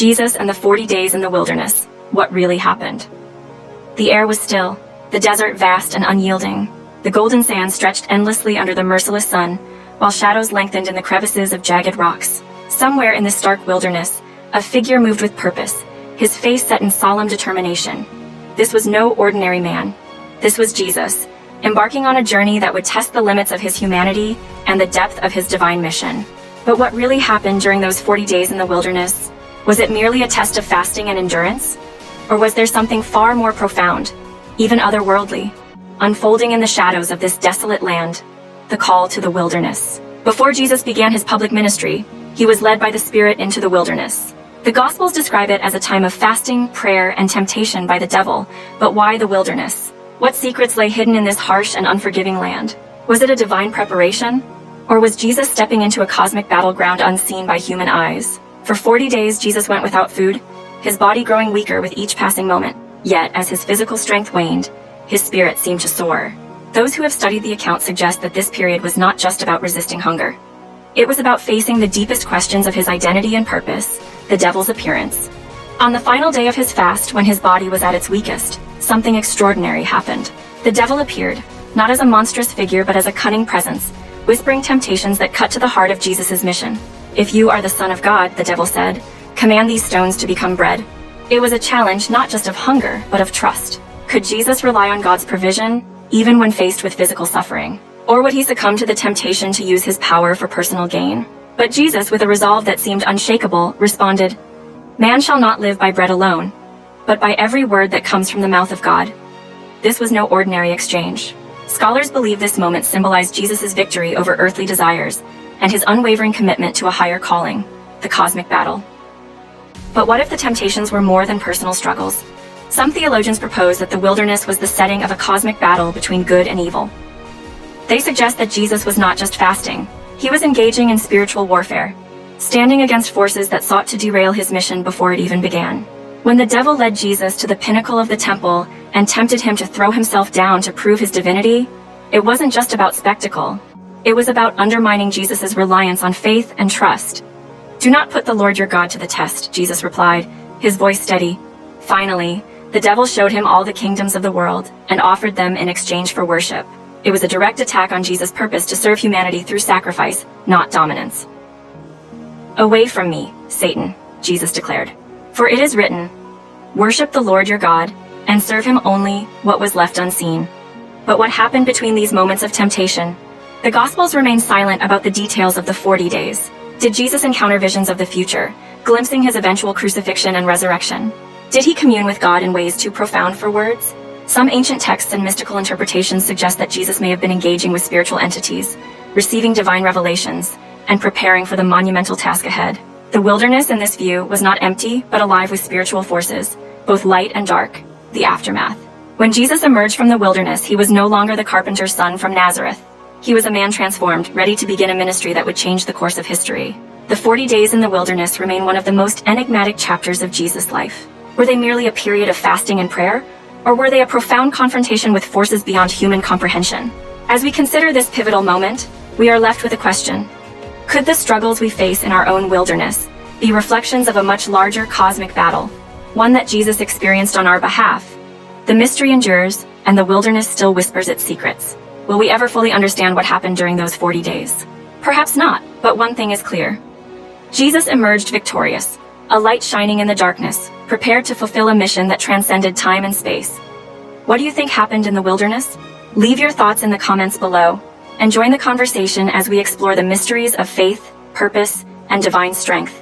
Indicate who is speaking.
Speaker 1: Jesus and the 40 days in the wilderness. What really happened? The air was still, the desert vast and unyielding. The golden sand stretched endlessly under the merciless sun, while shadows lengthened in the crevices of jagged rocks. Somewhere in this stark wilderness, a figure moved with purpose, his face set in solemn determination. This was no ordinary man. This was Jesus, embarking on a journey that would test the limits of his humanity and the depth of his divine mission. But what really happened during those 40 days in the wilderness? Was it merely a test of fasting and endurance? Or was there something far more profound, even otherworldly, unfolding in the shadows of this desolate land? The call to the wilderness. Before Jesus began his public ministry, he was led by the Spirit into the wilderness. The Gospels describe it as a time of fasting, prayer, and temptation by the devil. But why the wilderness? What secrets lay hidden in this harsh and unforgiving land? Was it a divine preparation? Or was Jesus stepping into a cosmic battleground unseen by human eyes? For 40 days, Jesus went without food, his body growing weaker with each passing moment. Yet, as his physical strength waned, his spirit seemed to soar. Those who have studied the account suggest that this period was not just about resisting hunger. It was about facing the deepest questions of his identity and purpose, the devil's appearance. On the final day of his fast, when his body was at its weakest, something extraordinary happened. The devil appeared, not as a monstrous figure but as a cunning presence, whispering temptations that cut to the heart of Jesus' mission. "If you are the Son of God," the devil said, "command these stones to become bread." It was a challenge not just of hunger, but of trust. Could Jesus rely on God's provision, even when faced with physical suffering? Or would he succumb to the temptation to use his power for personal gain? But Jesus, with a resolve that seemed unshakable, responded, "Man shall not live by bread alone, but by every word that comes from the mouth of God." This was no ordinary exchange. Scholars believe this moment symbolized Jesus' victory over earthly desires and his unwavering commitment to a higher calling, the cosmic battle. But what if the temptations were more than personal struggles? Some theologians propose that the wilderness was the setting of a cosmic battle between good and evil. They suggest that Jesus was not just fasting, he was engaging in spiritual warfare, standing against forces that sought to derail his mission before it even began. When the devil led Jesus to the pinnacle of the temple and tempted him to throw himself down to prove his divinity, it wasn't just about spectacle. It was about undermining Jesus' reliance on faith and trust. "Do not put the Lord your God to the test," Jesus replied, his voice steady. Finally, the devil showed him all the kingdoms of the world and offered them in exchange for worship. It was a direct attack on Jesus' purpose to serve humanity through sacrifice, not dominance. "Away from me, Satan," Jesus declared. "For it is written, 'Worship the Lord your God, and serve him only,' what was left unseen." But what happened between these moments of temptation? The Gospels remain silent about the details of the 40 days. Did Jesus encounter visions of the future, glimpsing his eventual crucifixion and resurrection? Did he commune with God in ways too profound for words? Some ancient texts and mystical interpretations suggest that Jesus may have been engaging with spiritual entities, receiving divine revelations, and preparing for the monumental task ahead. The wilderness in this view was not empty, but alive with spiritual forces, both light and dark, the aftermath. When Jesus emerged from the wilderness, he was no longer the carpenter's son from Nazareth. He was a man transformed, ready to begin a ministry that would change the course of history. The 40 days in the wilderness remain one of the most enigmatic chapters of Jesus' life. Were they merely a period of fasting and prayer? Or were they a profound confrontation with forces beyond human comprehension? As we consider this pivotal moment, we are left with a question. Could the struggles we face in our own wilderness be reflections of a much larger cosmic battle, one that Jesus experienced on our behalf? The mystery endures, and the wilderness still whispers its secrets. Will we ever fully understand what happened during those 40 days? Perhaps not, but one thing is clear. Jesus emerged victorious, a light shining in the darkness, prepared to fulfill a mission that transcended time and space. What do you think happened in the wilderness? Leave your thoughts in the comments below, and join the conversation as we explore the mysteries of faith, purpose, and divine strength.